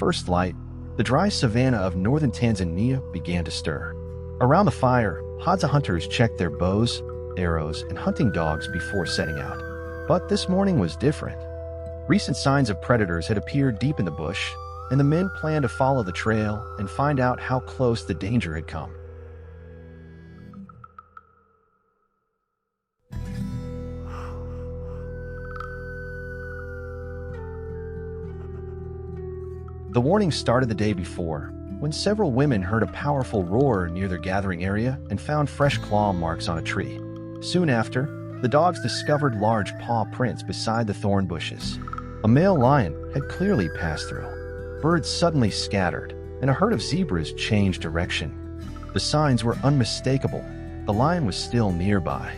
first light, the dry savanna of northern Tanzania began to stir. Around the fire, Hadza hunters checked their bows, arrows, and hunting dogs before setting out. But this morning was different. Recent signs of predators had appeared deep in the bush, and the men planned to follow the trail and find out how close the danger had come. The warning started the day before, when several women heard a powerful roar near their gathering area and found fresh claw marks on a tree. Soon after, the dogs discovered large paw prints beside the thorn bushes. A male lion had clearly passed through. Birds suddenly scattered, and a herd of zebras changed direction. The signs were unmistakable. The lion was still nearby.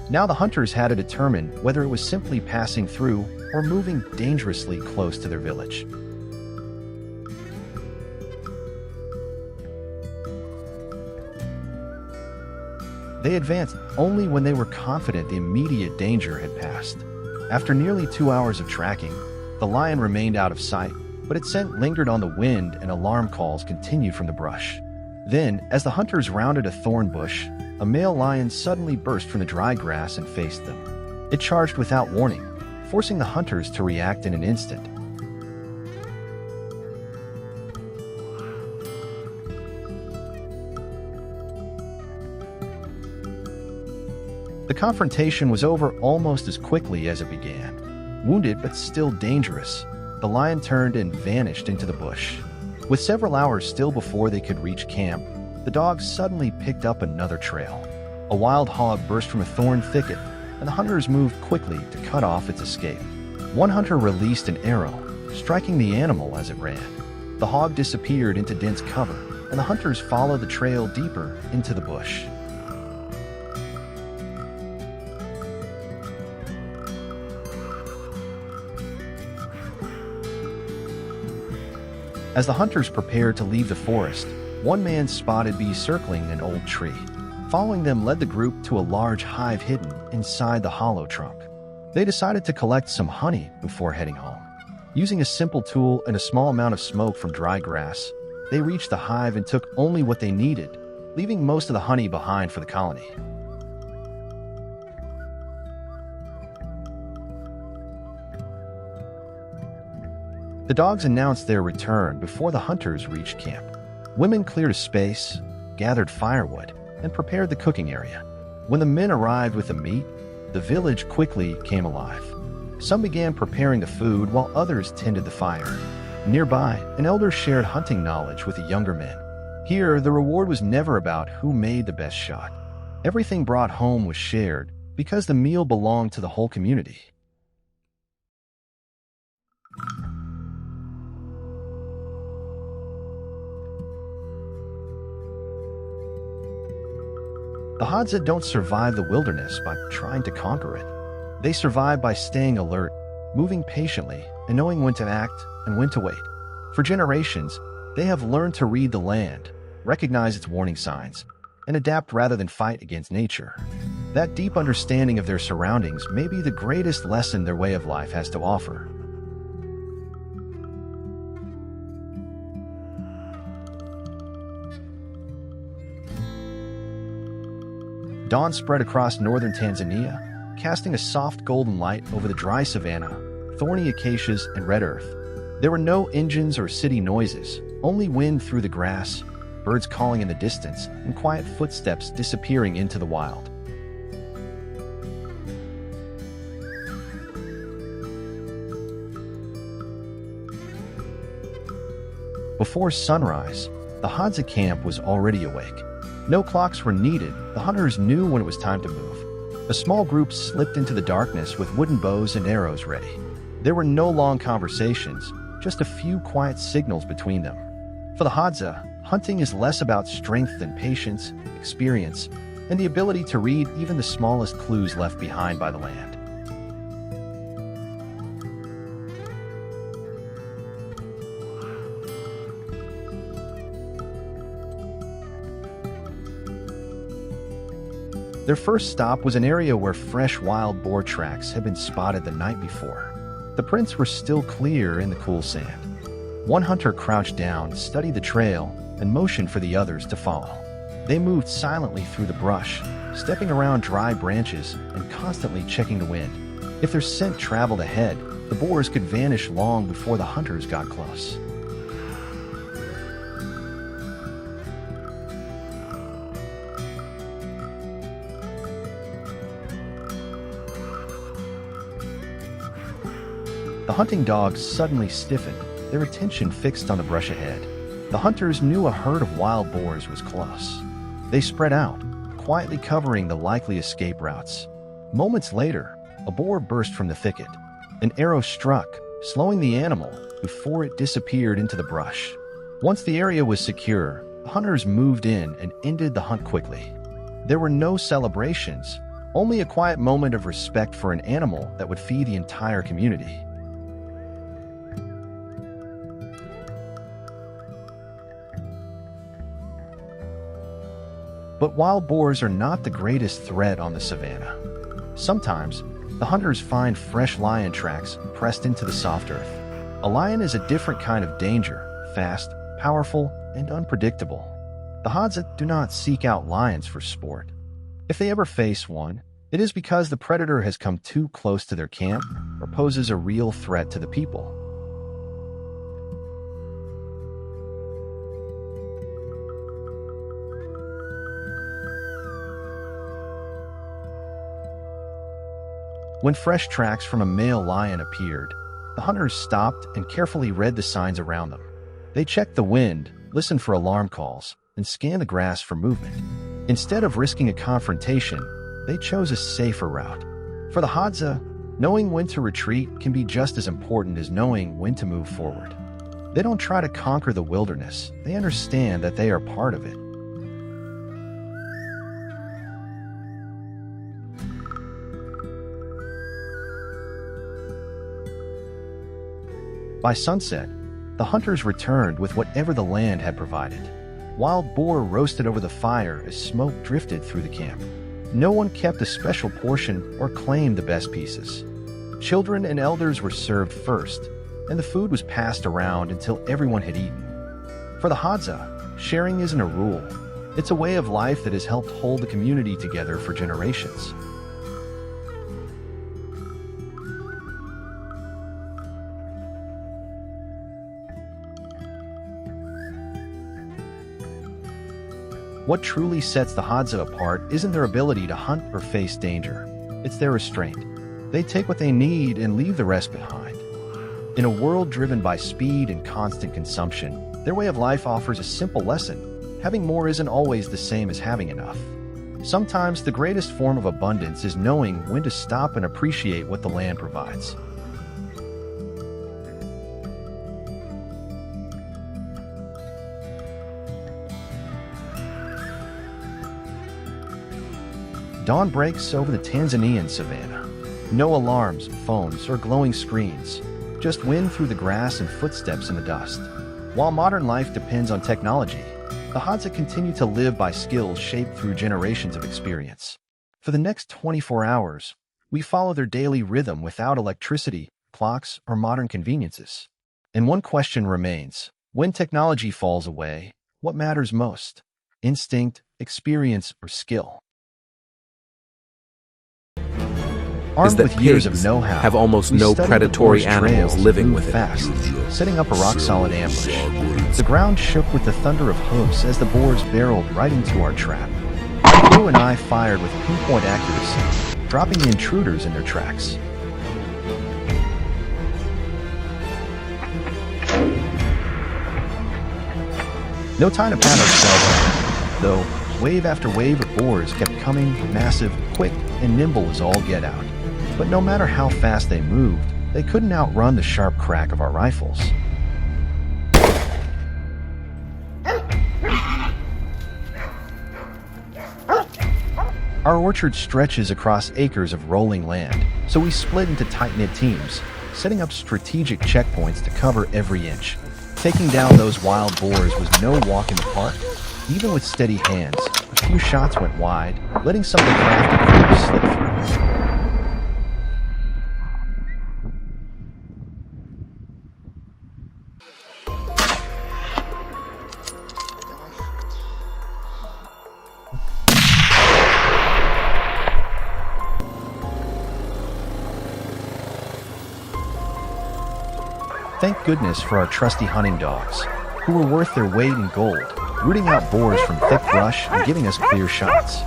Now the hunters had to determine whether it was simply passing through or moving dangerously close to their village. They advanced only when they were confident the immediate danger had passed. After nearly 2 hours of tracking, the lion remained out of sight, but its scent lingered on the wind and alarm calls continued from the brush. Then, as the hunters rounded a thorn bush, a male lion suddenly burst from the dry grass and faced them. It charged without warning, forcing the hunters to react in an instant. The confrontation was over almost as quickly as it began. Wounded but still dangerous, the lion turned and vanished into the bush. With several hours still before they could reach camp, the dogs suddenly picked up another trail. A wild hog burst from a thorn thicket, and the hunters moved quickly to cut off its escape. One hunter released an arrow, striking the animal as it ran. The hog disappeared into dense cover, and the hunters followed the trail deeper into the bush. As the hunters prepared to leave the forest, one man spotted bees circling an old tree. Following them led the group to a large hive hidden inside the hollow trunk. They decided to collect some honey before heading home. Using a simple tool and a small amount of smoke from dry grass, they reached the hive and took only what they needed, leaving most of the honey behind for the colony. The dogs announced their return before the hunters reached camp. Women cleared a space, gathered firewood, and prepared the cooking area. When the men arrived with the meat, the village quickly came alive. Some began preparing the food while others tended the fire. Nearby, an elder shared hunting knowledge with the younger men. Here, the reward was never about who made the best shot. Everything brought home was shared because the meal belonged to the whole community. The Hadza don't survive the wilderness by trying to conquer it. They survive by staying alert, moving patiently, and knowing when to act and when to wait. For generations, they have learned to read the land, recognize its warning signs, and adapt rather than fight against nature. That deep understanding of their surroundings may be the greatest lesson their way of life has to offer. Dawn spread across northern Tanzania, casting a soft golden light over the dry savanna, thorny acacias, and red earth. There were no engines or city noises, only wind through the grass, birds calling in the distance, and quiet footsteps disappearing into the wild. Before sunrise, the Hadza camp was already awake. No clocks were needed, the hunters knew when it was time to move. A small group slipped into the darkness with wooden bows and arrows ready. There were no long conversations, just a few quiet signals between them. For the Hadza, hunting is less about strength than patience, experience, and the ability to read even the smallest clues left behind by the land. Their first stop was an area where fresh wild boar tracks had been spotted the night before. The prints were still clear in the cool sand. One hunter crouched down, studied the trail, and motioned for the others to follow. They moved silently through the brush, stepping around dry branches and constantly checking the wind. If their scent traveled ahead, the boars could vanish long before the hunters got close. The hunting dogs suddenly stiffened, their attention fixed on the brush ahead. The hunters knew a herd of wild boars was close. They spread out, quietly covering the likely escape routes. Moments later, a boar burst from the thicket. An arrow struck, slowing the animal before it disappeared into the brush. Once the area was secure, the hunters moved in and ended the hunt quickly. There were no celebrations, only a quiet moment of respect for an animal that would feed the entire community. But wild boars are not the greatest threat on the savanna. Sometimes, the hunters find fresh lion tracks pressed into the soft earth. A lion is a different kind of danger, fast, powerful, and unpredictable. The Hadzabe do not seek out lions for sport. If they ever face one, it is because the predator has come too close to their camp or poses a real threat to the people. When fresh tracks from a male lion appeared, the hunters stopped and carefully read the signs around them. They checked the wind, listened for alarm calls, and scanned the grass for movement. Instead of risking a confrontation, they chose a safer route. For the Hadzabe, knowing when to retreat can be just as important as knowing when to move forward. They don't try to conquer the wilderness, they understand that they are part of it. By sunset, the hunters returned with whatever the land had provided. Wild boar roasted over the fire as smoke drifted through the camp. No one kept a special portion or claimed the best pieces. Children and elders were served first, and the food was passed around until everyone had eaten. For the Hadzabe, sharing isn't a rule. It's a way of life that has helped hold the community together for generations. What truly sets the Hadzabe apart isn't their ability to hunt or face danger. It's their restraint. They take what they need and leave the rest behind. In a world driven by speed and constant consumption, their way of life offers a simple lesson. Having more isn't always the same as having enough. Sometimes the greatest form of abundance is knowing when to stop and appreciate what the land provides. Dawn breaks over the Tanzanian savanna. No alarms, phones, or glowing screens. Just wind through the grass and footsteps in the dust. While modern life depends on technology, the Hadzabe continue to live by skills shaped through generations of experience. For the next 24 hours, we follow their daily rhythm without electricity, clocks, or modern conveniences. And one question remains: when technology falls away, what matters most? Instinct, experience, or skill? Is that pigs have almost no predatory animals living with fast, setting up a rock-solid ambush. The ground shook with the thunder of hooves as the boars barreled right into our trap. My crew and I fired with pinpoint accuracy, dropping the intruders in their tracks. No time to pat ourselves on, though wave after wave of boars kept coming, massive, quick, and nimble as all get out. But no matter how fast they moved, they couldn't outrun the sharp crack of our rifles. Our orchard stretches across acres of rolling land, so we split into tight-knit teams, setting up strategic checkpoints to cover every inch. Taking down those wild boars was no walk in the park. Even with steady hands, a few shots went wide, letting some of the crafty crews slip through. thank goodness for our trusty hunting dogs, who were worth their weight in gold, rooting out boars from thick brush and giving us clear shots.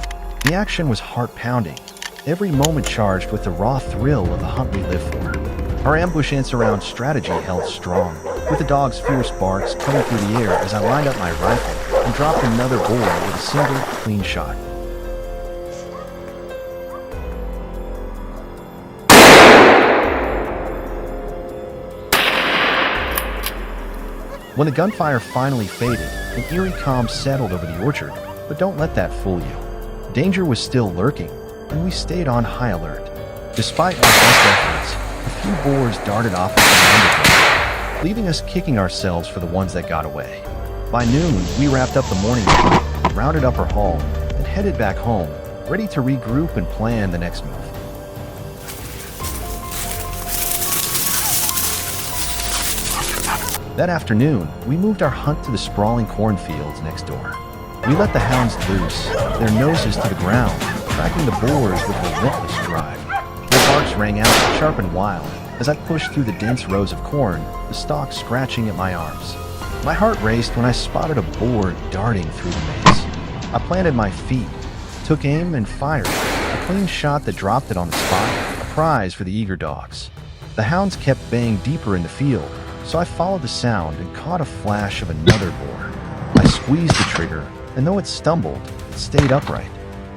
The action was heart-pounding, every moment charged with the raw thrill of the hunt we lived for. Our ambush and surround strategy held strong, with the dogs' fierce barks coming through the air as I lined up my rifle and dropped another boar with a single, clean shot. When the gunfire finally faded, an eerie calm settled over the orchard, but don't let that fool you. Danger was still lurking, and we stayed on high alert. Despite our best efforts, a few boars darted off and surrounded us, leaving us kicking ourselves for the ones that got away. By noon, we wrapped up the morning meal, rounded up our haul, and headed back home, ready to regroup and plan the next move. That afternoon, we moved our hunt to the sprawling cornfields next door. We let the hounds loose, their noses to the ground, tracking the boars with relentless drive. Their barks rang out, sharp and wild, as I pushed through the dense rows of corn, the stalks scratching at my arms. My heart raced when I spotted a boar darting through the maze. I planted my feet, took aim, and fired, a clean shot that dropped it on the spot, a prize for the eager dogs. The hounds kept baying deeper in the field, so I followed the sound and caught a flash of another boar. I squeezed the trigger, and though it stumbled, it stayed upright.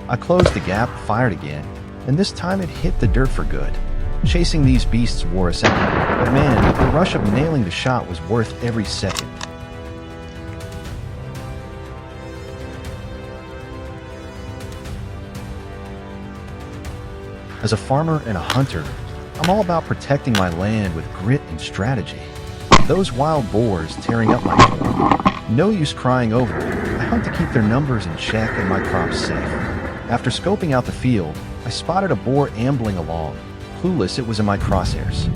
I closed the gap, fired again, and this time it hit the dirt for good. Chasing these beasts wore us out, but man, the rush of nailing the shot was worth every second. As a farmer and a hunter, I'm all about protecting my land with grit and strategy. Those wild boars tearing up my corn, no use crying over it. I hunt to keep their numbers in check and my crops safe. After scoping out the field, I spotted a boar ambling along. Clueless, it was in my crosshairs.